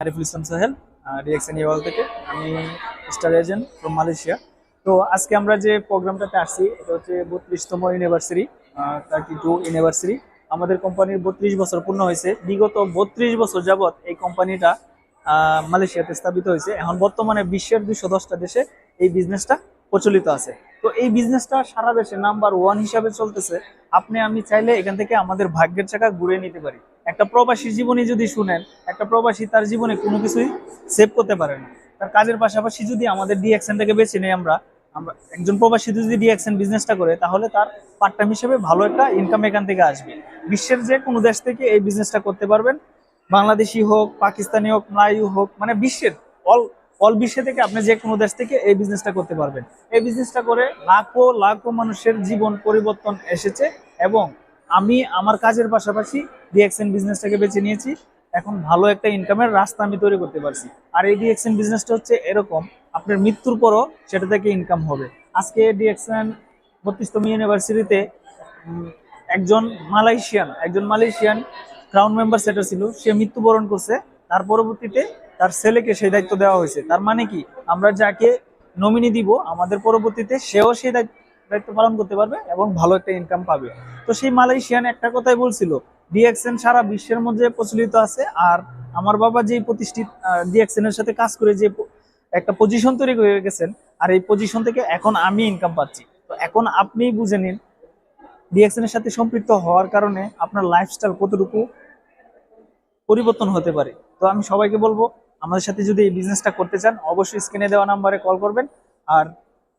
Ariful Islam Sohel, DXN ইওয়াল থেকে। আমি star agent from Malaysia. তো আজকে আমরা যে প্রোগ্রামটাতে আসছি এটা হচ্ছে 32তম ইউনিভার্সিটি, 32 ইউনিভার্সিটি। আমাদের কোম্পানির 32 বছর পূর্ণ হয়েছে। বিগত 32 বছর যাবত এই কোম্পানিটা মালয়েশিয়াতে স্থাপিত হয়েছে। এখন বর্তমানে বিশ্বের 210টা দেশে এই বিজনেসটা প্রচলিত আছে। তো এই বিজনেসটা সারা দেশে নাম্বার 1 হিসাবে চলতেছে। আপনি আমি চাইলে এখান থেকে আমাদের ভাগ্যের চাকা ঘুরে নিতে পারি। একটা প্রবাসী জীবনী যদি শুনেন, একটা প্রবাসী তার জীবনে কোনো কিছুই সেভ করতে পারে না। তার কাজের পাশাপাশি যদি আমাদের ডিএক্সএনটাকে বেছে নেই, আমরা আমরা একজন প্রবাসী যদি ডিএক্সএন বিজনেসটা করে, তাহলে তার পার্ট টাইম হিসেবে ভালো একটা ইনকাম এখান থেকে আসবে। বিশ্বের যে কোনো দেশ থেকে এই বিজনেসটা করতে পারবেন। বাংলাদেশি হোক, পাকিস্তানি হোক, মালায়ু হোক, মানে বিশ্বের অল অল বিশ্বে থেকে আপনি যে কোনো দেশ থেকে এই বিজনেসটা করতে পারবেন। এই বিজনেসটা করে লাখো লাখো মানুষের জীবন পরিবর্তন এসেছে। এবং আমি আমার কাজের পাশাপাশি ডিএক্সএন বিজনেসটাকে বেছে নিয়েছি। এখন ভালো একটা ইনকামের রাস্তা আমি তৈরি করতে পারছি। আর এই ডিএক্সএন বিজনেসটা হচ্ছে এরকম, আপনার মৃত্যুর পরও সেটা থেকে ইনকাম হবে। আজকে ডিএক্সএন 32তম ইউনিভার্সিটিতে একজন মালয়েশিয়ান ক্রাউন মেম্বার সেটা ছিল, সে মৃত্যুবরণ করছে। তার পরবর্তীতে তার ছেলেকে সেই দায়িত্ব দেওয়া হয়েছে। তার মানে কি, আমরা যাকে নমিনি দিব আমাদের পরবর্তীতে সেও সেই দায়িত্ব পালন করতে পারবে এবং ভালো একটা ইনকাম পাবে। তো সেই মালয়েশিয়ান একটা কথাই বলছিল, ডিএক্সএন সারা বিশ্বের মধ্যে প্রচলিত আছে। আর আমার বাবা যেই প্রতিষ্ঠিত ডিএক্সএন এর সাথে কাজ করে যে একটা পজিশন তৈরি করে গেছেন, আর এই পজিশন থেকে এখন আমি ইনকাম পাচ্ছি। তো এখন আপনি বুঝে নিন ডিএক্সএন এর সাথে সম্পৃক্ত হওয়ার কারণে আপনার লাইফস্টাইল কতটুকু পরিবর্তন হতে পারে। তো আমি সবাইকে বলবো, আমাদের সাথে যদি এই বিজনেসটা করতে চান, অবশ্যই স্ক্রিনে দেওয়া নাম্বারে কল করবেন। আর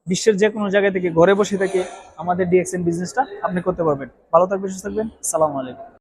বিশ্বের যে কোনো জায়গা থেকে ঘরে বসে থেকে আমাদের ডিএক্সএন বিজনেসটা আপনি করতে পারবেন। ভালো থাকবেন, সুস্থ থাকবেন। আসসালামু আলাইকুম।